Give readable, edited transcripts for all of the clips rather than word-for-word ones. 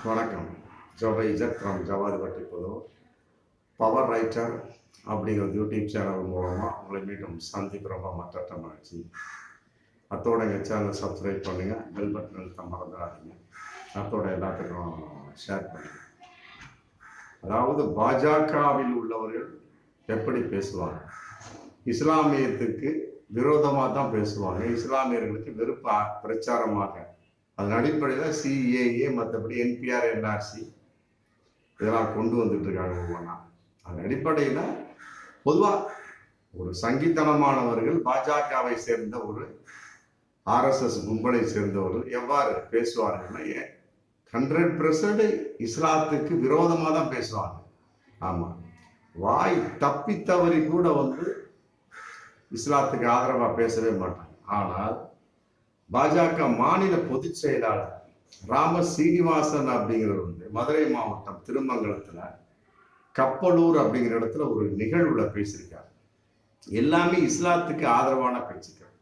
வணக்கம். ஜவை இஜத் from Javadhu பட்டிப்புதூர். Power writer அப்படிங்கிற YouTube channel மூலமாக உங்களை மீண்டும் சந்திப்பு ரொம்ப மற்ற மகிழ்ச்சி. அத்தோட எங்கள் சேனலை சப்ஸ்கிரைப் பண்ணுங்கள், பெல் பட்டன் அழுத்த மறந்துடாதீங்க. அத்தோட எல்லாத்துக்கும் ஷேர் பண்ணுங்கள். அதாவது பாஜகவில் உள்ளவர்கள் எப்படி பேசுவாங்க, இஸ்லாமியத்துக்கு விரோதமாக தான் பேசுவாங்க, இஸ்லாமியர்களுக்கு வெறுப்பு பிரச்சாரமாக. அதன் அடிப்படையில் சிஏஏ மற்றபடி என்பிஆர் என்ஆர்சி இதெல்லாம் கொண்டு வந்துட்டு இருக்காங்க ஒவ்வொன்றா. அதன் அடிப்படையில் பொதுவாக ஒரு சங்கித்தனமானவர்கள் பாஜகவை சேர்ந்த ஒரு ஆர்எஸ்எஸ் கும்பலை சேர்ந்தவர்கள் எவ்வாறு பேசுவார்கள்னா 100% இஸ்லாத்துக்கு விரோதமாக தான் பேசுவாங்க. ஆமாம், வாய் தப்பி தவறி கூட இஸ்லாத்துக்கு ஆதரவாக பேசவே மாட்டாங்க. ஆனால் பாஜக மாநில பொதுச் செயலாளர் ராம சீனிவாசன் அப்படிங்கிறவர் மதுரை மாவட்டம் திருமங்கலத்துல கப்பலூர் அப்படிங்கிற இடத்துல ஒரு நிகழ்வுல பேசியிருக்காரு. எல்லாமே இஸ்லாத்துக்கு ஆதரவான பேச்சுக்கள்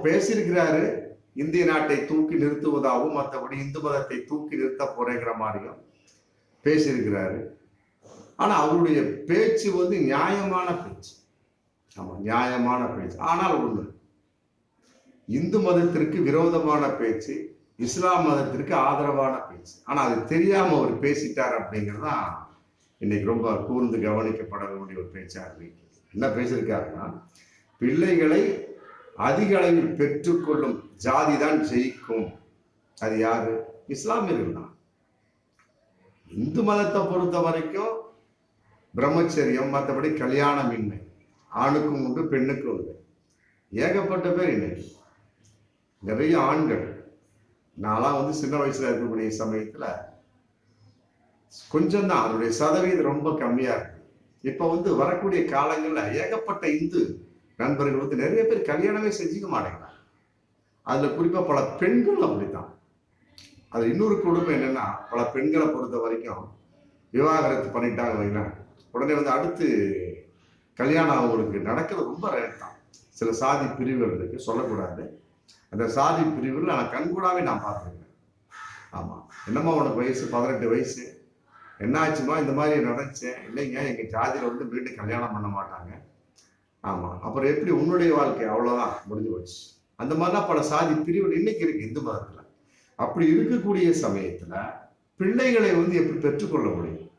பேசியிருக்கிறாரு. இந்திய நாட்டை தூக்கி நிறுத்துவதாகவும் மற்றபடி இந்து மதத்தை தூக்கி நிறுத்த போறேங்கிற மாதிரியும் பேசியிருக்கிறாரு. ஆனா அவருடைய பேச்சு நியாயமான பேச்சு. ஆமா, நியாயமான பேச்சு. ஆனால் ஒண்ணு, இந்து மதத்திற்கு விரோதமான பேச்சு, இஸ்லாம் மதத்திற்கு ஆதரவான பேச்சு. ஆனா அது தெரியாம அவர் பேசிட்டார் அப்படிங்கிறதான் இன்னைக்கு ரொம்ப கூர்ந்து கவனிக்கப்பட வேண்டிய ஒரு பேச்சா இருக்கு. என்ன பேசியிருக்காருன்னா, பிள்ளைகளை அதிக அளவில் பெற்றுக்கொள்ளும் ஜாதி தான் ஜெயிக்கும். அது யாரு? இஸ்லாமியர்கள் தான். இந்து மதத்தை பொறுத்த வரைக்கும் பிரம்மச்சரியம், மற்றபடி கல்யாணமின்மை, ஆணுக்கும் உண்டு பெண்ணுக்கும் உண்டு. ஏகப்பட்ட பேர் இன்னைக்கு நிறைய ஆண்கள். நான்லாம் சின்ன வயசுல இருக்கக்கூடிய சமயத்துல கொஞ்சம் தான், அதனுடைய சதவீதம் ரொம்ப கம்மியா இருக்கு. இப்ப வரக்கூடிய காலங்கள்ல ஏகப்பட்ட இந்து நண்பர்கள் நிறைய பேர் கல்யாணமே செஞ்சுக்க மாட்டேங்கிறாங்க. அதுல குறிப்பா பல பெண்கள் அப்படித்தான். அது இன்னொரு கொடுமை என்னன்னா, பல பெண்களை பொறுத்த வரைக்கும் விவாகரத்து பண்ணிட்டாங்க வைங்களேன், உடனே அடுத்து கல்யாணம் அவங்களுக்கு நடக்கிறது ரொம்ப ரேர் தான். சில சாதி பிரிவுகள் இருக்கு, சொல்லக்கூடாது. அந்த சாதி பிரிவுகள் நான் கண்கூடாவே நான் பார்த்துருக்கேன். ஆமா, என்னம்மா உனக்கு வயசு 18 வயசு, என்ன ஆச்சுமா இந்த மாதிரி நடந்துச்சேன்? இல்லைங்க, எங்க ஜாதியில மீண்டும் கல்யாணம் பண்ண மாட்டாங்க. ஆமா, அப்புறம் எப்படி உன்னுடைய வாழ்க்கை? அவ்வளவுதான், முடிஞ்சு போச்சு. அந்த மாதிரிலாம் பல சாதி பிரிவுகள் இன்னைக்கு இருக்கு இந்து மதத்துல. அப்படி இருக்கக்கூடிய சமயத்துல பிள்ளைகளை எப்படி பெற்றுக்கொள்ள முடியும்?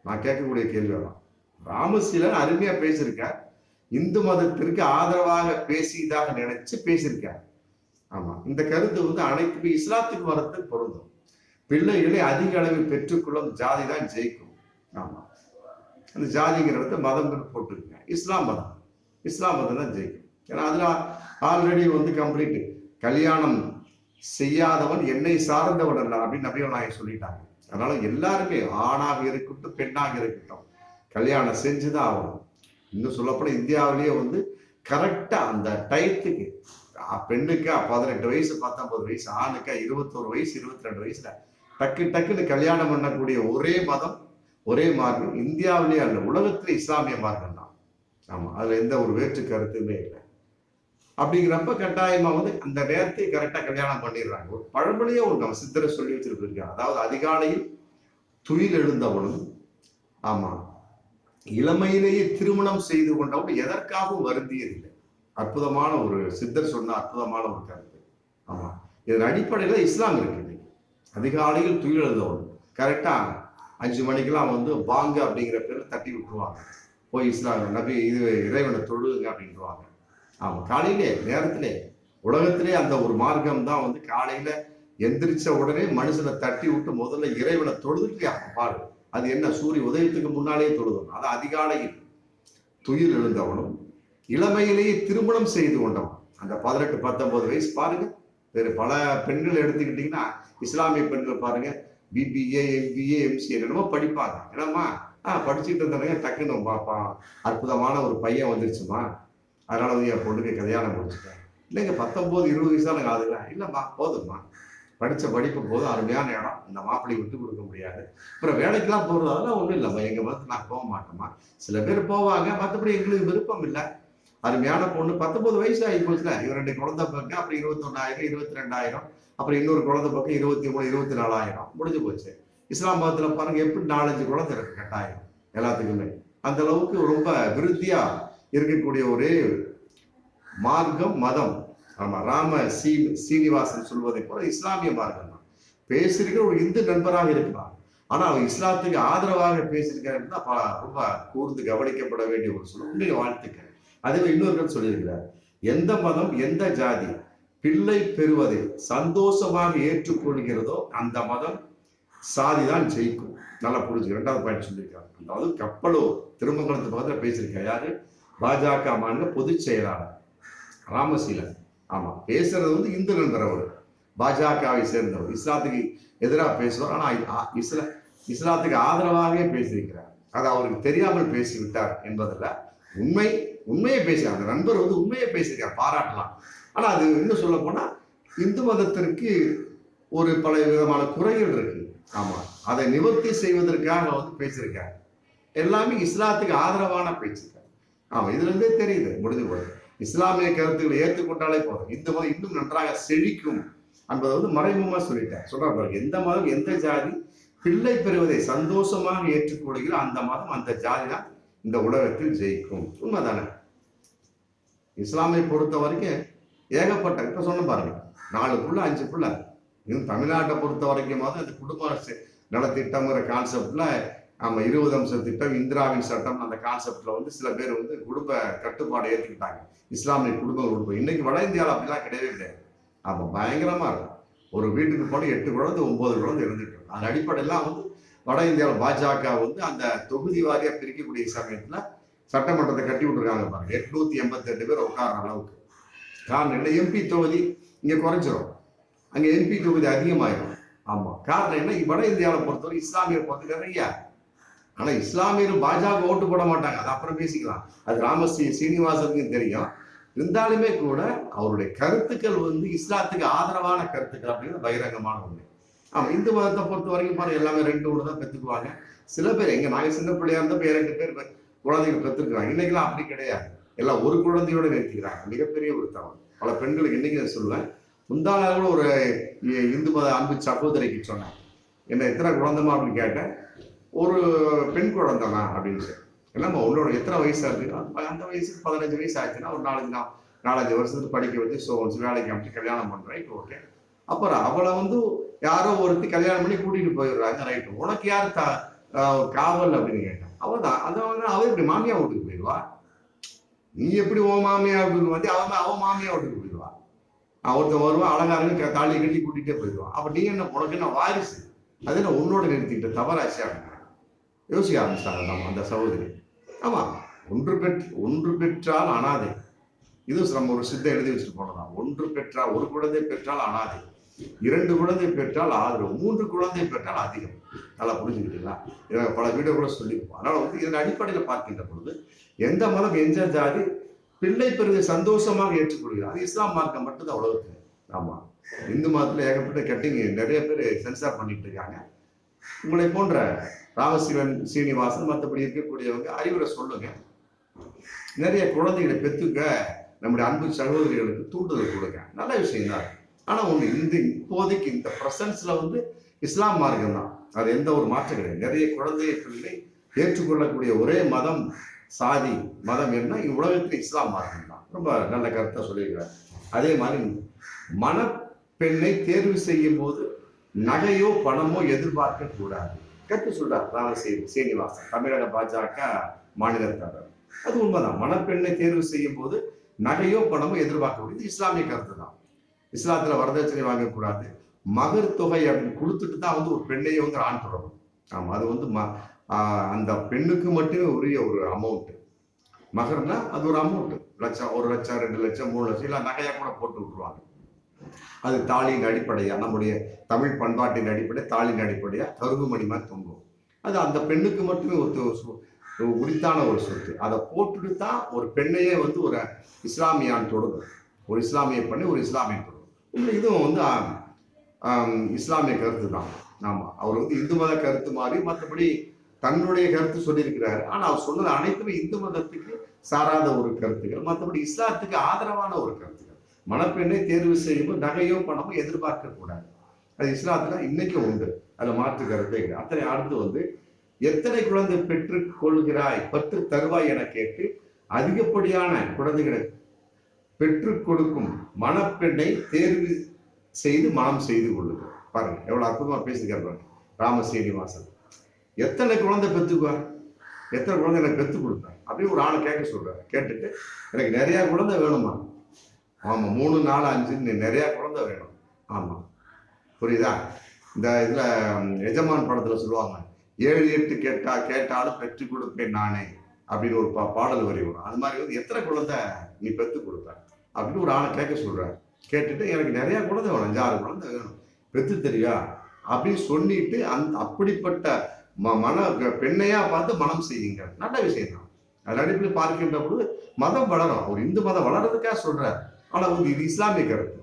நான் கேட்கக்கூடிய கேள்விதான். ராமசீலன் அருமையா பேசியிருக்கார். இந்து மதத்திற்கு ஆதரவாக பேசியதாக நினைச்சு பேசியிருக்கார். ஆமா, இந்த கருத்து அனைத்துமே இஸ்லாத்துக்கு வரத்துக்கு பொருந்தும். பிள்ளைகளை அதிக அளவில் பெற்றுக்கொள்ளும் ஜாதி தான் ஜெயிக்கும். ஆமா, அந்த ஜாதிங்கிற இடத்த மதம் போட்டுருங்க. இஸ்லாம் மதம் தான் ஜெயிக்கும். ஏன்னா அதுல ஆல்ரெடி கம்ப்ளீட் கல்யாணம் செய்யாதவன் என்னை சார்ந்தவன் அல்ல அப்படின்னு நபிகள் நாயகம் சொல்லிட்டாங்க. அதனால எல்லாருமே ஆணாக இருக்கட்டும் பெண்ணாக இருக்கட்டும் கல்யாணம் செஞ்சுதான் ஆகணும். இன்னும் சொல்லப்போனா இந்தியாவிலேயே கரெக்டா அந்த டயத்துக்கு பெண்ணுக்கு 18 வயசு 19 வயசு, ஆணுக்கு 21 வயசு 22 வயசுல டக்குன்னு கல்யாணம் பண்ணக்கூடிய ஒரே மதம் ஒரே மார்க்கம் இந்தியாவிலேயே அல்ல, உலகத்துல இஸ்லாமிய மார்க்கம் தான். ஆமா, அதுல எந்த ஒரு வேற்று கருத்துமே இல்லை. அப்படிங்கிறப்ப கட்டாயமா அந்த நேரத்தை கரெக்டா கல்யாணம் பண்ணிடுறாங்க. ஒரு பழமொழியே நம்ம சித்தரை சொல்லி வச்சிருக்காங்க. அதாவது அதிகாலையில் துயில் எழுந்தவனும், ஆமா, இளமையிலேயே திருமணம் செய்து கொண்டவன் எதற்காகவும் வருந்தியதில்லை. அற்புதமான ஒரு சித்தர் சொன்ன அற்புதமான ஒரு கருத்து. ஆமா, இதன் அடிப்படையில இஸ்லாம் இருக்கு. அதிகாலையில் துயில் எழுந்தவன் கரெக்டா 5 மணிக்கெல்லாம் வாங்க அப்படிங்கிற பேர்ல தட்டி விட்டுருவாங்க. போய் இஸ்லாம் நபி இது இறைவனை தொழுங்க அப்படின்ட்டுருவாங்க. ஆமா, காலையிலே நேரத்திலே உலகத்திலே அந்த ஒரு மார்க்கம் தான் காலையில எந்திரிச்ச உடனே மனுஷனை தட்டி விட்டு முதல்ல இறைவனை தொழுதுட்டு பாரு. அது என்ன, சூரிய உதயத்துக்கு முன்னாலே தொழுதவன். அது அதிகாலையில் துயில் எழுந்தவனும் இளமையிலேயே திருமணம் செய்து கொண்டவன். அந்த 18 19 வயசு பாருங்க. வேறு பல பெண்கள் எடுத்துக்கிட்டீங்கன்னா இஸ்லாமிய பெண்கள் பாருங்க, பிபிஏ எம்பிஏ எம்சிஏ என்னமோ படிப்பாங்க. என்னம்மா படிச்சுட்டு இருந்தாங்க, டக்குன்னு பாப்பா அற்புதமான ஒரு பையன் வந்துருச்சுமா, அதனால என் பொண்ணுக்கு கல்யாணம் முடிச்சுட்டேன். இல்லைங்க, 19 20 வயசு தான் எனக்கு ஆகுதுங்களா? இல்லைம்மா, போதும்மா, படித்த படிப்பு போதும், அருமையான இடம், இந்த மாப்பிள்ளை விட்டு கொடுக்க முடியாது. அப்புறம் வேலைக்கெல்லாம் போகிறது அதெல்லாம் ஒன்றும் இல்லைம்மா, எங்கள் மதத்தில் நான் போக மாட்டேம்மா. சில பேர் போவாங்க, மற்றபடி எங்களுக்கு விருப்பம் இல்லை. அருமையான பொண்ணு, 19 வயசு ஆகி போச்சுல, இவர் 2 குழந்தை பிறகு, அப்புறம் 21,000 22,000, அப்புறம் இன்னொரு குழந்தை பக்கம் 23 24,000 முடிஞ்சு போச்சு. இஸ்லாம் மதத்துல பாருங்க எப்படி 4-5 குழந்தை இருக்கு கட்டாயம் எல்லாத்துக்குமே. அந்த அளவுக்கு ரொம்ப விருத்தியா இருக்கக்கூடிய ஒரு மார்க்கம் மதம். ஆமா, சீனிவாசன் சொல்வதை போல இஸ்லாமிய மார்க்கம் தான். பேசியிருக்கிற ஒரு இந்து நண்பராக இருக்கலாம், ஆனா அவர் இஸ்லாத்துக்கு ஆதரவாக பேசியிருக்காருன்னா ரொம்ப கூர்ந்து கவனிக்கப்பட வேண்டிய ஒரு சொல்ல. உண்மையை வாழ்த்துக்கள். அதே இன்னொரு சொல்லியிருக்கிறார், எந்த மதம் எந்த ஜாதி பிள்ளை பெறுவதை சந்தோஷமாக ஏற்றுக்கொள்கிறதோ அந்த மதம் சாதிதான் ஜெயிக்கும். நல்லா புரிஞ்சுக்க. 2வது பாயிண்ட் சொல்லியிருக்காரு. அதாவது கப்பலோ திருமங்கலத்து பக்கத்துல பேசியிருக்காரு யாரு? பாஜக மாநில பொதுச் செயலாளர் ராமசீலன். ஆமா, பேசுறது வந்து இந்து நண்பர் அவர், பாஜகவை சேர்ந்தவர், இஸ்லாத்துக்கு எதிராக பேசுவார். ஆனா இஸ்லாத்துக்கு ஆதரவாகவே பேசியிருக்கிறார். அது அவருக்கு தெரியாமல் பேசிவிட்டார் என்பதில்ல, உண்மையை பேசி அந்த நண்பர் வந்து உண்மையை பேசியிருக்கார், பாராட்டலாம். ஆனா அது இன்னும் சொல்ல போனா இந்து மதத்திற்கு ஒரு பல விதமான குறைகள் இருக்கு. ஆமா, அதை நிவர்த்தி செய்வதற்காக வந்து பேசியிருக்கார். எல்லாமே இஸ்லாத்துக்கு ஆதரவான பேச்சுக்கார். ஆமா, இதுல இருந்தே தெரியுது முடிஞ்சு போகுது. இஸ்லாமிய கருத்துக்களை ஏற்றுக்கொண்டாலே போதும், இந்த மதம் இன்னும் நன்றாக செழிக்கும் என்பதை வந்து மறைமுகமா சொல்லிட்டார். சொல்றாரு, எந்த மதம் எந்த ஜாதி பிள்ளை பெறுவதை சந்தோஷமாக ஏற்றுக்கொள்கிற அந்த மதம் அந்த ஜாதி தான் இந்த உலகத்தில் ஜெயிக்கும். உண்மைதானே? இஸ்லாமை பொறுத்த வரைக்கும் ஏகப்பட்ட, இப்ப சொன்ன பாருங்க, 4 புள்ள 5 புள்ள. இன்னும் தமிழ்நாட்டை பொறுத்த வரைக்கும் அந்த குடும்ப நலத்திட்டம்ங்கிற கான்செப்ட்ல நம்ம 20 அம்ச திட்டம், இந்திராவின் சட்டம், அந்த கான்செப்ட்ல வந்து சில பேர் வந்து குடும்ப கட்டுப்பாடு ஏற்றுக்கிட்டாங்க, இஸ்லாமிய குடும்பம். இன்னைக்கு வட இந்தியாவில் அப்படிலாம் கிடையவே கிடையாது. ஆமா, பயங்கரமா இருக்கும். ஒரு வீட்டுக்கு போன 8 குழந்தை 9 குழந்தை இருந்துட்டு இருக்கும். அந்த அடிப்படையெல்லாம் வந்து வட இந்தியாவில் பாஜக வந்து அந்த தொகுதி வாரியா பிரிக்கக்கூடிய சமயத்துல சட்டமன்றத்தை கட்டி விட்டுருக்காங்க பாருங்க, 888 பேர் உட்கார அளவுக்கு. காரணம் என்ன? எம்பி தொகுதி இங்க குறைஞ்சிரும், அங்க எம்பி தொகுதி அதிகமாயிரும். ஆமா, காரணம் என்ன? வட இந்தியாவை பொறுத்தவரை இஸ்லாமியர் பொறுத்த நிறைய, ஆனா இஸ்லாமியர் பாஜக ஓட்டு போட மாட்டாங்க, அது அப்புறம் பேசிக்கலாம். அது சீனிவாசனுக்கும் தெரியும். இருந்தாலுமே கூட அவருடைய கருத்துக்கள் வந்து இஸ்லாத்துக்கு ஆதரவான கருத்துக்கள் அப்படிங்கிறது பகிரங்கமான உண்மை. ஆமா, இந்து மதத்தை பொறுத்த வரைக்கும் பாருங்க, எல்லாமே 2 கூட தான் பெற்றுக்குவாங்க. சில பேர் எங்க நாங்க சின்ன பிள்ளையா இருந்தப்ப 2 பேர் குழந்தைகள் பெற்றுக்கிறாங்க. இன்னைக்கெல்லாம் அப்படி கிடையாது, எல்லாம் ஒரு குழந்தையோட நிறுத்திக்கிறாங்க. மிகப்பெரிய ஒரு தவறு. பல பெண்களுக்கு இன்னைக்கு சொல்லுவேன், முந்தான கூட ஒரு இந்து மத அன்பு சகோதரிக்கு சொன்னேன், என்ன எத்தனை குழந்தைமா அப்படின்னு கேட்டேன். ஒரு பெண் குழந்தைமா அப்படின்னு சொல்லி, இல்லைம்மா உன்னோட எத்தனை வயசா இருக்கு? அந்த வயசுக்கு 15 வயசு ஆச்சுன்னா ஒரு 4-5 வருஷத்துக்கு படிக்க வச்சு வேலைக்கு அமைச்சு கல்யாணம் பண்றேன், ஓகே. அப்புறம் அவளை வந்து யாரோ ஒருத்தி கல்யாணம் பண்ணி கூட்டிட்டு போயிடுறாங்க, ரைட்டு. உனக்கு யாரு காவல் அப்படின்னு கேட்டேன். அவதான் அவ இப்படி மாமியா வீட்டுக்கு போயிடுவா, நீ எப்படி ஓ மாமியா வீட்டுக்கு வந்து அவன் மாமியா வீட்டுக்கு போயிடுவா. ஒருத்தன் வருவான், அழகாருங்க தாலி கட்டி கூட்டிகிட்டே போயிடுவான். அப்ப நீ என்ன, உனக்கு என்ன வாரிசு? அது என்ன உன்னோட நிறுத்திக்கிட்ட தவறாச்சு அப்படின்னு யோசிக்க ஆரம்பிச்சாங்க நம்ம அந்த சகோதரி. ஆமா, ஒன்று பெற்றால் அனாதை. இது நம்ம ஒரு சித்த எழுதி வச்சுட்டு போனதான். ஒரு குழந்தை பெற்றால் அனாதை, 2 குழந்தை பெற்றால் ஆதரவு, 3 குழந்தை பெற்றால் அதிகம். நல்லா புரிஞ்சுக்கிட்டீங்களா? இதை பல வீடியோ கூட சொல்லியிருப்போம். அதனால வந்து இதன் அடிப்படையில் பார்க்கின்ற பொழுது எந்த மதம் எந்த ஜாதி பிள்ளை பெறுவதை சந்தோஷமாக ஏற்றுக்கொள்கிறார், அது இஸ்லாம் மார்க்கம் மட்டும்தான் உலகத்துல. ஆமா, இந்து மதத்துல ஏகப்பட்ட கட்டிங் நிறைய பேர் சென்சார் பண்ணிட்டு இருக்காங்க. உங்களை போன்ற சீனிவாசன் மற்றபடி இருக்கக்கூடியவங்க அறிவுரை சொல்லுங்க, நிறைய குழந்தைகளை பெற்றுக்க நம்முடைய அன்பு சகோதரிகளுக்கு தூண்டுதல் கொடுங்க, நல்ல விஷயம் தான். ஆனா ஒண்ணு, இப்போதைக்கு இந்த பிரசன்ஸ்ல வந்து இஸ்லாம் மார்க்கம் தான், அது எந்த ஒரு மாற்றம் கிடையாது. நிறைய குழந்தைகளை ஏற்றுக்கொள்ளக்கூடிய ஒரே மதம் சாதி மதம் என்ன உலகத்தில் இஸ்லாம் மார்க்கம் தான். ரொம்ப நல்ல கருத்தை சொல்லியிருக்கிறார். அதே மாதிரி மணப்பெண்ணை தேர்வு செய்யும் போது நகையோ பணமோ எதிர்பார்க்க கூடாது கற்று சொல்றார் சீனிவாசன், தமிழக பாஜக மாநிலத்தாளர். அது உண்மைதான். மணப்பெண்ணை தேர்வு செய்யும் போது நகையோ பணமோ எதிர்பார்க்க கூடியது இஸ்லாமிய கருத்து தான். இஸ்லாத்துல வரதட்சணை வாங்கக்கூடாது, மகர் தொகை அப்படின்னு கொடுத்துட்டு தான் வந்து ஒரு பெண்ணையே வந்து ஆண் தொடரும். ஆமா, அது வந்து அந்த பெண்ணுக்கு மட்டுமே உரிய ஒரு அமௌண்ட். மகர்னா அது ஒரு அமௌண்ட், 1 லட்சம் 2 லட்சம் 3 லட்சம் இல்ல நகையா கூட போட்டு விட்டுருவாங்க. அது தாலியின் அடிப்படையா, நம்முடைய தமிழ் பண்பாட்டின் அடிப்படை தாலியின் அடிப்படையா கருகுமணி மாதிரி தொங்கும். அது அந்த பெண்ணுக்கு மட்டுமே உரித்தான ஒரு சொத்து. அதை போட்டுட்டு தான் ஒரு பெண்ணையே வந்து ஒரு இஸ்லாமியான் தொடரும், ஒரு இஸ்லாமிய பெண்ணை ஒரு இஸ்லாமியன் தொடரும். இதுவும் வந்து இஸ்லாமிய கருத்து தான். ஆமா, அவர் வந்து இந்து மத கருத்து மாதிரி மற்றபடி தன்னுடைய கருத்து சொல்லியிருக்கிறாரு. ஆனா அவர் சொன்னது அனைத்துமே இந்து மதத்துக்கு சாராத ஒரு கருத்துக்கள், மற்றபடி இஸ்லாத்துக்கு ஆதரவான ஒரு கருத்துக்கள். மணப்பெண்ணை தேர்வு செய்யும்போது நகையோ பணமோ எதிர்பார்க்க கூடாது. அது இஸ்லாத்துல இன்னைக்கும் உண்டு, அதுல மாற்று கருத்தை. அத்தனை அடுத்து வந்து எத்தனை குழந்தை பெற்று கொள்கிறாய், பெற்று தருவாய் என கேட்டு அதிகப்படியான குழந்தைகளை பெற்றுக் கொடுக்கும் மணப்பெண்ணை தேர்வு செய்து மனம் செய்து கொள்ளுங்க. பாருங்க எவ்வளவு அற்புதமா பேசிக்கிறார் ராம சீனிவாசன். எத்தனை குழந்தை பெற்றுக்குவார், எத்தனை குழந்தை எனக்கு பெற்றுக் கொடுப்பார் அப்படின்னு ஒரு ஆளை கேட்க சொல்றாரு. கேட்டுட்டு எனக்கு நிறைய குழந்தை வேணுமா? ஆமா, 3 4 5 நிறைய குழந்தை வேணும். ஆமா, புரியுதா? இந்த இதுல எஜமான் படத்துல சொல்லுவாங்க, 7 8 கேட்டாலும் பெற்றுக் கொடுப்பேன் நானே அப்படின்னு ஒரு பாடல் வரி வரும். அது மாதிரி வந்து எத்தனை குழந்தை நீ பெற்றுக் கொடுப்ப அப்படின்னு ஒரு ஆளை கேட்க சொல்றாரு. கேட்டுட்டு எனக்கு நிறைய குழந்தை வேணும், 5 6 குழந்தை வேணும், பெற்று தெரியா அப்படின்னு சொல்லிட்டு அப்படிப்பட்ட மன பெண்ணையா பார்த்து மனம் செய்யுங்க. நல்ல விஷயம் தான். அது அடிப்படையில் பார்க்கின்ற பொழுது மதம் வளரும். ஒரு இந்து மதம் வளர்றதுக்காக சொல்றாரு. ஆனா வந்து இது இஸ்லாமிய கருத்து.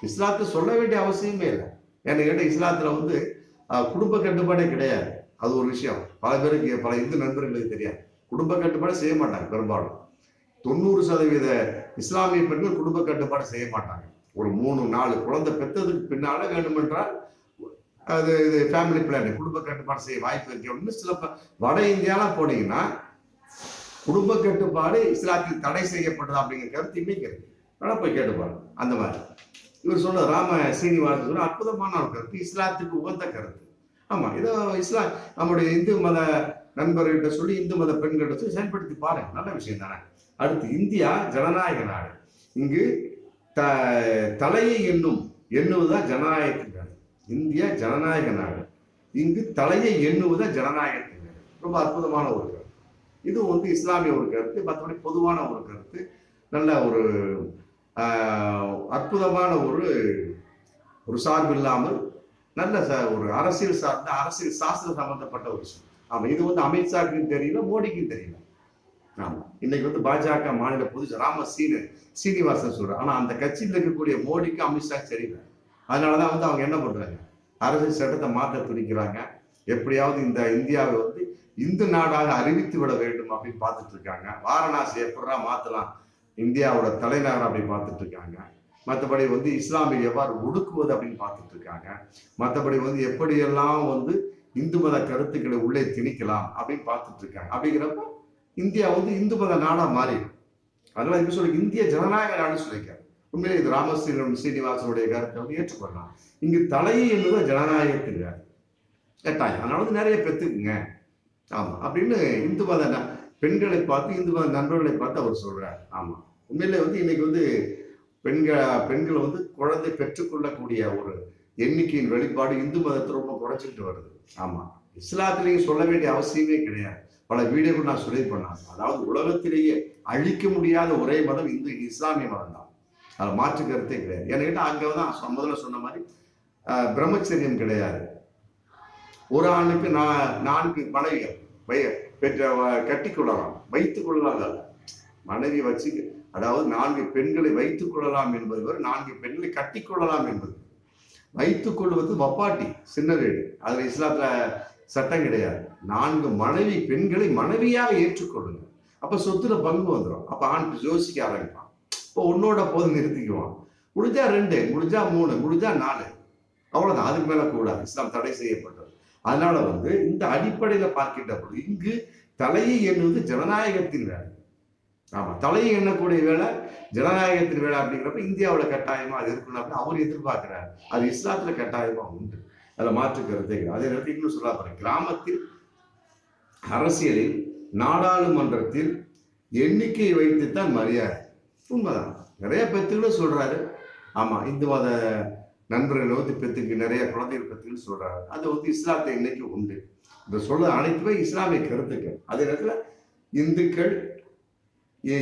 இஸ்லாத்தை சொல்ல வேண்டிய அவசியமே இல்லை. ஏன்னு கேட்ட இஸ்லாத்துல வந்து குடும்ப கட்டுப்பாடே கிடையாது. அது ஒரு விஷயம். பல பேருக்கு, பல இந்து நண்பர்களுக்கு தெரியாது. குடும்ப கட்டுப்பாடு செய்ய மாட்டாங்க. பெரும்பாலும் 90% இஸ்லாமிய பெண்கள் குடும்ப கட்டுப்பாடு செய்ய மாட்டாங்க. ஒரு 3 4 குழந்தை பெற்றதுக்கு பின்னால வேண்டுமென்றால் அது இது ஃபேமிலி பிளான், குடும்ப கட்டுப்பாடு செய்ய வாய்ப்பு இருக்கு. சில வட இந்தியாலாம் போனீங்கன்னா குடும்ப கட்டுப்பாடு இஸ்லாத்தில் தடை செய்யப்பட்டது அப்படிங்கிற கருத்து இன்னைக்கு இருக்கு. வேணா போய் கேட்டுப்பாரு. அந்த மாதிரி இவர் சொன்ன ராம சீனிவாசன் அற்புதமான ஒரு கருத்து, இஸ்லாத்துக்கு உகந்த கருத்து. ஆமா, இதோ இஸ்லாம் நம்முடைய இந்து மத நண்பர்கிட்ட சொல்லி, இந்து மத பெண்கிட்ட சொல்லி செயல்படுத்தி பாருங்க. நல்ல விஷயம் தானே. அடுத்து, இந்தியா ஜனநாயக நாடு. இங்கு தலையை எண்ணுவதுதான் ஜனநாயகத்தின் நாடு. இந்தியா ஜனநாயக நாடு. இங்கு தலையை எண்ணுவதுதான் ஜனநாயகத்தின் நாடு. ரொம்ப அற்புதமான ஒரு கருத்து. இது வந்து இஸ்லாமிய ஒரு கருத்து, மற்றபடி பொதுவான ஒரு கருத்து. நல்ல ஒரு அற்புதமான ஒரு சார்பு இல்லாமல் நல்ல ஒரு அரசியல் சார்ந்த, அரசியல் சாஸ்திரம் சம்பந்தப்பட்ட ஒரு விஷயம். ஆமா, இது வந்து அமித்ஷாவுக்கும் தெரியல, மோடிக்கும் தெரியல. ஆமா, இன்னைக்கு வந்து பாஜக மாநில பொதுச் ராம சீனிவாசன் சொல்றாரு. ஆனா அந்த கட்சியில் இருக்கக்கூடிய மோடிக்கும் அமித்ஷா தெரியல. அதனாலதான் வந்து அவங்க என்ன பண்றாங்க, அரசியல் சட்டத்தை மாற்ற துடிக்கிறாங்க. எப்படியாவது இந்த இந்தியாவை வந்து இந்து நாடாக அறிவித்து விட வேண்டும் அப்படின்னு பார்த்துட்டு இருக்காங்க. வாரணாசி எப்படா மாத்தலாம், இந்தியாவோட தலைநகர் அப்படின்னு பார்த்துட்டு இருக்காங்க. மற்றபடி வந்து இஸ்லாமிய எவ்வாறு ஒடுக்குவது அப்படின்னு பார்த்துட்டு இருக்காங்க. மற்றபடி வந்து எப்படியெல்லாம் வந்து இந்து மத கருத்துக்களை உள்ளே திணிக்கலாம் அப்படின்னு பார்த்துட்டு இருக்காங்க. அப்படிங்கிறப்ப இந்தியா வந்து இந்து மத நாடா மாறிடும். அதனால இப்ப சொல்லி இந்திய ஜனநாயக நாடு சொல்லியிருக்காரு. உண்மையிலே இது சீனிவாசனுடைய கருத்தை வந்து ஏற்றுக்கொள்ளலாம். இங்கு தலையை என்பது ஜனநாயகத்தின் கட்டாயம். அதனால வந்து நிறைய பெற்றுக்குங்க. ஆமா, அப்படின்னு இந்து மத பெண்களை பார்த்து, இந்து மத நண்பர்களை பார்த்து அவர் சொல்றாரு. ஆமா, உண்மையிலே வந்து இன்னைக்கு வந்து பெண்கள் வந்து குழந்தை பெற்றுக்கொள்ளக்கூடிய ஒரு எண்ணிக்கையின் வெளிப்பாடு இந்து மதத்தை ரொம்ப குறைச்சிட்டு வருது. ஆமா, இஸ்லாத்திலேயும் சொல்ல வேண்டிய அவசியமே கிடையாது. பல வீடியோக்கள் நான் சொல்லி பண்ணாங்க. அதாவது உலகத்திலேயே அழிக்க முடியாத ஒரே மதம் இஸ்லாமிய மதம் தான். அது மாற்று கருத்தே கிடையாது. ஏன்னா அங்கதான் முதல்ல சொன்ன மாதிரி பிரம்மச்சரியம் கிடையாது. ஒரு ஆணுக்கு 4 மனைவிகள் கட்டி கொள்ளலாம், வைத்துக் கொள்ளலாம். மனைவி வச்சு, அதாவது 4 பெண்களை வைத்துக் கொள்ளலாம் என்பது வரை 4 பெண்களை கட்டி கொள்ளலாம் என்பது. வைத்துக் கொள்வது வப்பாட்டி, சின்ன வீடு. அதுல இஸ்லாத்துல சட்டம் கிடையாது. 4 மனைவி பெண்களை மனைவியாக ஏற்றுக்கொள்ளுங்க. அப்ப சொத்துல பங்கு வந்துடும். அப்ப ஆண் யோசிக்க ஆரம்பிப்பான். இப்போ உன்னோட போது நிறுத்திக்குவான். முடிஞ்சா 2, முடிஞ்சா 3, முடிஞ்சா 4, அவ்வளவுதான். அதுக்கு மேல கூடாது. இஸ்லாம் தடை செய்யப்பட்டது. அதனால வந்து இந்த அடிப்படையில பார்க்கின்ற பொழுது இங்கு தலையை எண்ணுவது ஜனநாயகத்தின் வேலை. ஆமா, தலையை எண்ணக்கூடிய வேலை ஜனநாயகத்தின் வேலை. அப்படிங்கிறப்ப இந்தியாவோட கட்டாயமா அது இருக்கணும் அப்படின்னு அவர் எதிர்பார்க்கிறார். அது இஸ்லாத்துல கட்டாயமா உண்டு. அதுல மாற்று கருத்தை. அதே நேரத்தில் இன்னும் சொல்ல போறேன், கிராமத்தில் அரசியலில் நாடாளுமன்றத்தில் எண்ணிக்கையை வைத்துத்தான் மரியாதை. உண்மைதான். நிறைய பெத்துகளும் சொல்றாரு. ஆமா, இந்து மத நண்பர்கள் வந்து பெத்துக்கு நிறைய குழந்தைகள் பெத்துன்னு சொல்றாரு. அது வந்து இஸ்லாத்தை இன்னைக்கு உண்டு. இந்த சொல்ல அனைத்துமே இஸ்லாமிய கருத்துக்கள். அதே நேரத்தில்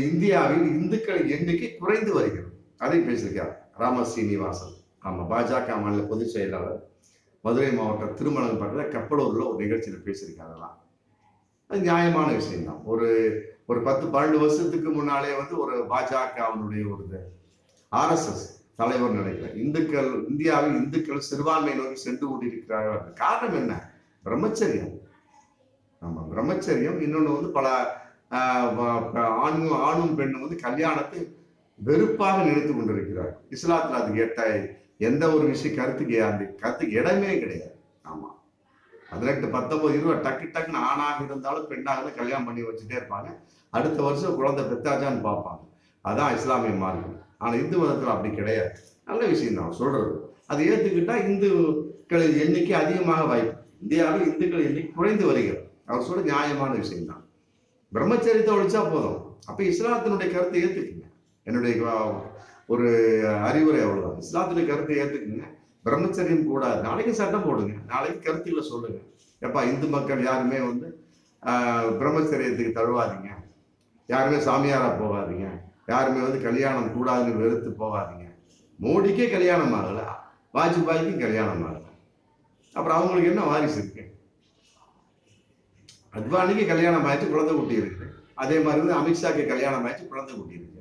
இந்தியாவில் இந்துக்கள் எண்ணிக்கை குறைந்து வருகிறது. அதை பேசியிருக்கார் ராம சீனிவாசன். ஆமா, பாஜக மாநில பொதுச் செயலாளர், மதுரை மாவட்டம் திருமணம் கப்பலூர்ல ஒரு நிகழ்ச்சியில் பேசியிருக்காங்கலாம். அது நியாயமான விஷயம்தான். ஒரு 10-12 வருஷத்துக்கு முன்னாலே வந்து ஒரு பாஜகவினுடைய ஒரு RSS தலைவர் நினைக்கிறேன், இந்தியாவில் இந்துக்கள் சிறுபான்மை நோக்கி சென்று கொண்டிருக்கிறார்கள். காரணம் என்ன? பிரம்மச்சரியம். ஆமா, பிரம்மச்சரியம். இன்னொன்று வந்து பல ஆணும் பெண்ணும் வந்து கல்யாணத்தை வெறுப்பாக நினைத்து கொண்டிருக்கிறார். இஸ்லாத்துல அது கேட்ட எந்த ஒரு விஷயம் கருத்துக்கு இடமே கிடையாது. ஆமா, 18, 19, 20 டக்கு டக்குன்னு ஆணாக இருந்தாலும் பெண்ணாக கல்யாணம் பண்ணி வச்சுட்டே இருப்பாங்க. அடுத்த வருஷம் குழந்தை பெத்தாச்சான்னு பார்ப்பாங்க. அதான் இஸ்லாமிய மார்க்கம். ஆனா இந்து மதத்துல அப்படி கிடையாது. நல்ல விஷயம் தான் சொல்றது. அதை ஏத்துக்கிட்டா இந்துக்களின் எண்ணிக்கை அதிகமாக வாய்ப்பு. இந்தியாவில் இந்துக்கள் எண்ணிக்கை குறைந்து வருகிறது. அவர் சொல்ற நியாயமான விஷயம் தான். பிரம்மச்சரியத்தை ஒழிச்சா போதும். அப்ப இஸ்லாத்தினுடைய கருத்தை ஏத்துக்குங்க. என்னுடைய ஒரு அறிவுரை அவ்வளவுதான். இஸ்லாத்துடைய கருத்தை ஏத்துக்குங்க. பிரம்மச்சரியம் கூடாது. நாளைக்கு சட்டம் போடுங்க. நாளைக்கு கருத்துல சொல்லுங்க. எப்பா இந்து மக்கள் யாருமே வந்து பிரம்மச்சரியத்துக்கு தழுவாதீங்க, யாருமே சாமியாரா போகாதீங்க, யாருமே வந்து கல்யாணம் கூடாதுன்னு வெறுத்து போகாதீங்க. மோடிக்கே கல்யாணம் ஆகல, வாஜ்பாய்க்கும் கல்யாணம் ஆகல, அப்புறம் அவங்களுக்கு என்ன வாரிசு இருக்கு? அத்வானிக்கு கல்யாணம் ஆயிடுச்சு, குழந்தை குட்டி இருக்கு. அதே மாதிரி வந்து அமித்ஷாக்கு கல்யாணம் ஆயிடுச்சு, குழந்தை குட்டி இருக்கு.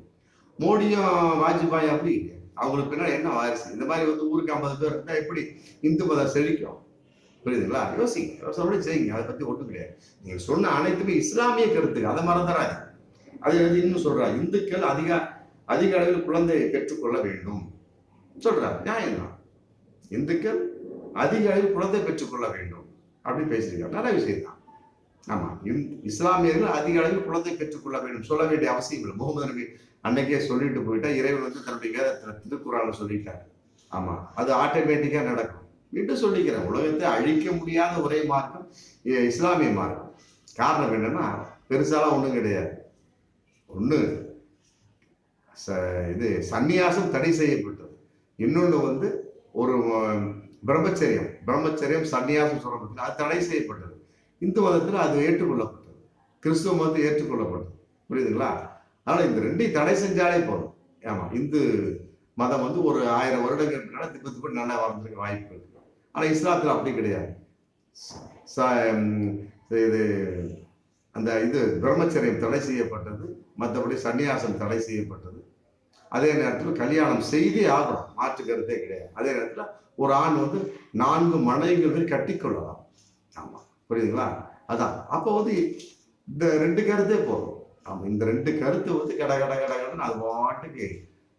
மோடியும் வாஜ்பாய் அப்படி இருக்கு. அவங்களுக்கு பின்னாடி என்ன வாரிசு? இந்த மாதிரி வந்து ஊருக்கு 50 பேர் இருந்தா எப்படி இந்து மதம் செழிக்கும்? புரியுதுங்களா? யோசிங்க, யோசனை செய்யுங்க. அதை பத்தி ஒன்றும் கிடையாது. நீங்க சொன்ன அனைத்துமே இஸ்லாமிய கருத்துக்கு, அதை மறந்துடாது. அது வந்து இன்னும் சொல்றா, இந்துக்கள் அதிக அளவில் குழந்தையை பெற்றுக்கொள்ள வேண்டும் சொல்றாரு. நியாயம்தான். இந்துக்கள் அதிக அளவில் குழந்தை பெற்றுக்கொள்ள வேண்டும் அப்படின்னு பேசியிருக்காரு. நல்ல விஷயம் தான். ஆமா, இஸ்லாமியர்கள் அதிக அளவில் குழந்தை பெற்றுக்கொள்ள வேண்டும் சொல்ல வேண்டிய அவசியம் இல்லை. முகமது நபி அன்னைக்கே சொல்லிட்டு போயிட்டா, இறைவன் வந்து தன்னுடைய வேதத்துல திருக்குறான சொல்லிட்டாரு. ஆமா, அது ஆட்டோமேட்டிக்கா நடக்கும். மீண்டும் சொல்லிக்கிறேன், உலகத்தை அழிக்க முடியாத ஒரே மார்க்கம் இஸ்லாமிய மார்க்கம். காரணம் என்னன்னா, பெருசாலாம் ஒண்ணும் கிடையாது. ஒண்ணு இது சந்நியாசம் தடை செய்யப்பட்டது. இன்னொன்னு வந்து ஒரு பிரம்மச்சரியம் சந்நியாசம் சொல்லப்பட்டது, அது தடை செய்யப்பட்டது. இந்து மதத்துல அது ஏற்றுக்கொள்ளப்பட்டது, கிறிஸ்துவ மதத்தில் ஏற்றுக்கொள்ளப்பட்டது. புரியுதுங்களா? அதனால இந்த ரெண்டையும் தடை செஞ்சாலே போதும். ஆமா, இந்து மதம் வந்து ஒரு 1000 வருடங்களுக்கு திப்பு நல்லா வளர்ந்துருக்க வாய்ப்பு இருக்கு. ஆனா இஸ்லாத்துல அப்படி கிடையாது. இது இது பிரம்மச்சரியம் தடை செய்யப்பட்டது, மற்றபடி சன்னியாசம் தடை செய்யப்பட்டது. அதே நேரத்தில் கல்யாணம் செய்தே ஆகணும், மாற்று கருத்தே கிடையாது. அதே நேரத்தில் ஒரு ஆண் வந்து 4 மனைவிகள் கட்டிக்கொள்ளலாம். ஆமா, புரியுதுங்களா? அதான் அப்போ வந்து இந்த 2 கருத்தே போதும். ஆமா, இந்த 2 கருத்து வந்து கடன்னு அது பாட்டுக்கு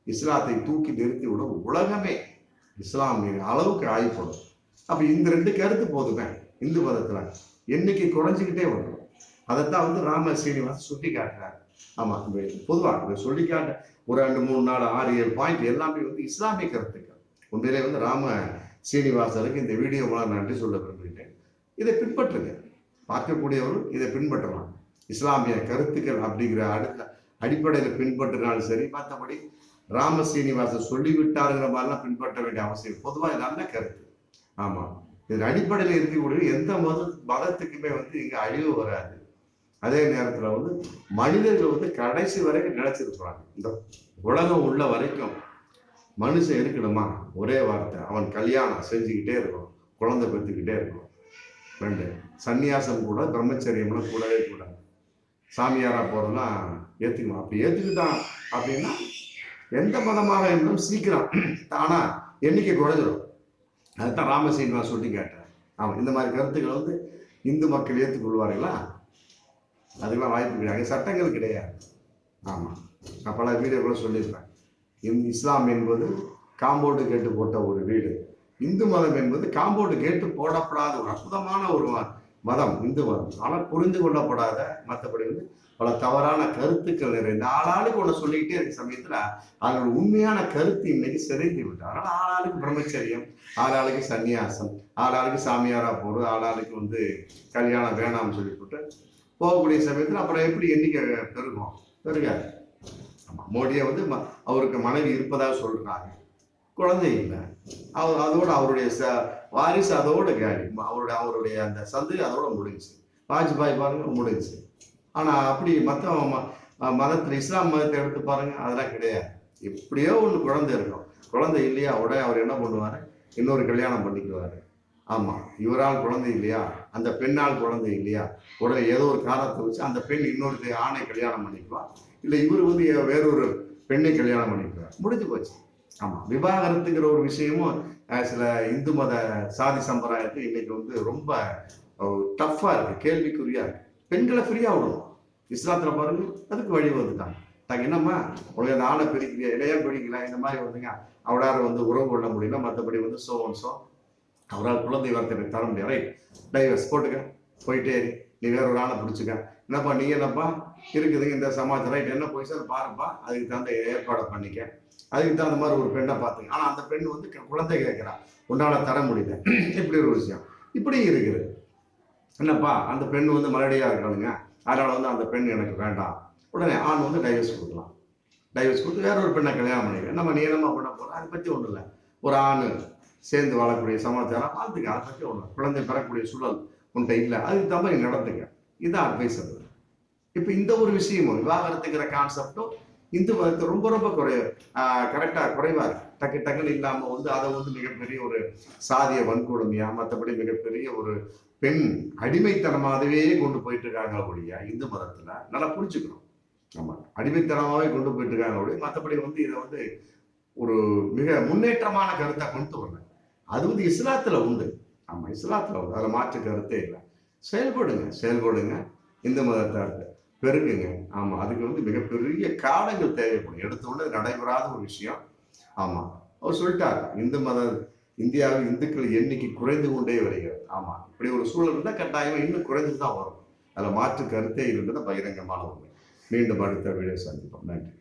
இஸ்லாத்தை தூக்கி நிறுத்தி விடும். உலகமே இஸ்லாமிய அளவுக்கு ஆய்ப்படும். அப்ப இந்த 2 கருத்து போதுமே. இந்து மதத்துல எண்ணிக்கை குறைஞ்சிக்கிட்டே வரும். அதைத்தான் வந்து ராம சீனிவாசன் சுட்டி காட்டுறாரு. ஆமா, பொதுவாக சொல்லி காட்ட ஒரு 2, 3, 4, 6, 7 பாயிண்ட் எல்லாமே வந்து இஸ்லாமிய கருத்துக்கள். உண்மையிலே வந்து ராம சீனிவாசனுக்கு இந்த வீடியோ மூலம் நன்றி சொல்ல விரும்புகிறேன். இதை பின்பற்றுங்க, பார்க்கக்கூடியவர்கள் இதை பின்பற்றலாம். இஸ்லாமிய கருத்துக்கள் அப்படிங்கிற அடிப்படையில் பின்பற்றினாலும் சரி, மற்றபடி ராம சீனிவாசன் சொல்லிவிட்டாருங்கிற மாதிரிலாம் பின்பற்ற வேண்டிய அவசியம். பொதுவாக நல்ல கருத்து. ஆமா, இதன் அடிப்படையில் இருக்கக்கூடிய எந்த மதத்துக்குமே வந்து இங்க அழிவு வராது. அதே நேரத்துல வந்து மனிதர்கள் வந்து கடைசி வரைக்கும் நினைச்சிருக்கிறாங்க. இந்த உலகம் உள்ள வரைக்கும் மனுஷன் இருக்கணுமா, ஒரே வார்த்தை, அவன் கல்யாணம் செஞ்சுக்கிட்டே இருக்கணும், குழந்தை பெற்றுக்கிட்டே இருக்கணும். 2 சன்னியாசம் கூட பிரம்மச்சரியம்லாம் கூடவே கூடாது. சாமியாரா போறதுலாம் ஏத்துக்கணும். அப்படி ஏத்துக்கிட்டான் அப்படின்னா எந்த மதமாக இருந்தாலும் சீக்கிரம் தானா எண்ணிக்கை குறைஞ்சிடும். அதுதான் ராமசீனிவாசன் சொல்லி கேட்டார். ஆமா, இந்த மாதிரி கருத்துக்கள் வந்து இந்து மக்கள் ஏற்றுக்கொள்வார்களா? அதுக்கெல்லாம் வாய்ப்பு கிடையாது, சட்டங்கள் கிடையாது. ஆமா, நான் பல வீடியோக்களை சொல்லியிருப்பேன். இஸ்லாம் என்பது காம்பவுண்டு கேட்டு போட்ட ஒரு வீடு. இந்து மதம் என்பது காம்பவுண்டு கேட்டு போடப்படாத ஒரு அற்புதமான ஒரு மதம் இந்து மதம். ஆனால் புரிந்து கொள்ளப்படாத, மற்றபடி வந்து பல தவறான கருத்துக்கள் நிறைந்த ஆளாளுக்கு ஒன்று சொல்லிக்கிட்டே இருக்க சமயத்துல அவங்களோட உண்மையான கருத்து இன்னைக்கு சிதைந்து விட்டார். அதனால ஆளாளுக்கு பிரம்மச்சரியம், ஆளாளுக்கு சன்னியாசம், ஆளாளுக்கு சாமியாரா போறது, ஆளாளுக்கு வந்து கல்யாணம் வேணாம்னு சொல்லி போட்டு போகக்கூடிய சமயத்துல அப்புறம் எப்படி எண்ணிக்கை பெருகும்? பெருகாது. ஆமா, மோடியை வந்து அவருக்கு மனைவி இருப்பதாக சொல்றாங்க, குழந்தை இல்லை. அதோட அவருடைய வாரிசு அதோட காலி, அவருடைய அந்த சந்தை அதோட முடிஞ்சு. வாஜ்பாய் பாருங்க முடிஞ்சு. ஆனா அப்படி மற்ற மதத்துல இஸ்லாம் மதத்தை எடுத்து பாருங்க, அதெல்லாம் கிடையாது. எப்படியோ ஒண்ணு குழந்தை இருக்கும். குழந்தை இல்லையா, உடனே அவர் என்ன பண்ணுவாரு, இன்னொரு கல்யாணம் பண்ணிக்குவாரு. ஆமா, இவரால் குழந்தை இல்லையா, அந்த பெண்ணால் குழந்தை இல்லையா, உடனே ஏதோ ஒரு காரணத்தை வச்சு அந்த பெண் இன்னொரு ஆணை கல்யாணம் பண்ணிக்குவார். இல்லை இவர் வந்து வேறொரு பெண்ணை கல்யாணம் பண்ணிக்குவார். முடிஞ்சு போச்சு. ஆமா, விவாகரத்துங்கிற ஒரு விஷயமும் சில இந்து மத சாதி சம்பிரதாயத்துக்கு இன்னைக்கு வந்து ரொம்ப டஃப்பா இருக்கு, கேள்விக்குறியா இருக்கு. பெண்களை ஃப்ரீயா விடுவோம். இஸ்லாத்துல பாருங்க, அதுக்கு வழி வந்துட்டாங்க. என்னம்மா உனக்கு அந்த ஆணை பிடிக்கல இளையா பிடிக்கல இந்த மாதிரி வந்துங்க அவளால் வந்து உறவு கொள்ள முடியல, மற்றபடி வந்து சோ அவரால் குழந்தை வார்த்தை தர முடியாது, ரைட் டைவர்ஸ் போட்டுக்க, போயிட்டே நீ வேற ஒரு ஆளை பிடிச்சிக்க. என்னப்பா நீ என்னப்பா இருக்குதுங்க இந்த சமாச்சாரம், ரைட் என்ன பொசிஷன் பாருப்பா, அதுக்கு தகுந்த ஏற்பாடை பண்ணிக்க, அதுக்கு தகுந்த மாதிரி ஒரு பெண்ணை பார்த்துங்க. ஆனால் அந்த பெண் வந்து குழந்தை கேட்குறான், உன்னால தர முடியல, இப்படி ஒரு விஷயம் இப்படி இருக்குது. என்னப்பா அந்த பெண் வந்து மறுபடியாக இருக்காளுங்க, அதனால வந்து அந்த பெண் எனக்கு வேண்டாம், உடனே ஆண் வந்து டைவர்ஸ் கொடுக்கலாம். டைவர்ஸ் கொடுத்து வேற ஒரு பெண்ணை கல்யாணம் பண்ணிக்கிறேன். நம்ம நீ என்னமா பண்ண போகிறோம், அதை பற்றி ஒன்றும் இல்லை. ஒரு ஆண் சேர்ந்து வாழக்கூடிய சமாச்சாரம் வாழ்த்துக்க, அதை பற்றி ஒன்று குழந்தை பெறக்கூடிய சூழல் உன்ட்ட இல்லை, அதுக்கு தம்ப நீ நடந்துக்க. இதுதான் அட்வைஸ். அது இப்போ இந்த ஒரு விஷயமும் விவாகரத்துங்கிற கான்செப்டும் இந்து மதத்தை ரொம்ப ரொம்ப கரெக்டாக குறைவா இருக்கு. டக்குன்னு இல்லாமல் வந்து அதை வந்து மிகப்பெரிய ஒரு சாதிய வன்கொடுமையா, மற்றபடி மிகப்பெரிய ஒரு பெண் அடிமைத்தனமாகவே கொண்டு போயிட்டு இருக்காங்க ஒழியா இந்து மதத்துல நல்லா புரிஞ்சுக்கணும். ஆமா, அடிமைத்தனமாகவே கொண்டு போயிட்டு இருக்காங்க ஒழிய மற்றபடி வந்து இதை வந்து ஒரு மிக முன்னேற்றமான கருத்தை கொண்டு வரல. அது வந்து இஸ்லாத்துல உண்டு. ஆமா, இஸ்லாத்துல உண்டு, அதுல மாற்று கருத்தே இல்லை. செயல்படுங்க இந்து மதத்தை பெருக்குங்க. ஆமா, அதுக்கு வந்து மிகப்பெரிய காலங்கள் தேவைப்படும். எடுத்தோடனே நடைபெறாத ஒரு விஷயம். ஆமா, அவர் சொல்லிட்டார், இந்தியாவில் இந்துக்கள் எண்ணிக்கை குறைந்து கொண்டே வருகிறது. ஆமா, இப்படி ஒரு சூழல் இருந்தால் கட்டாயமா இன்னும் குறைந்துதான் வரும். அதுல மாற்று கருத்தே இருந்தது பகிரங்கமான உண்மை. மீண்டும் அடுத்த வீடியோ சந்திப்போம். நன்றி.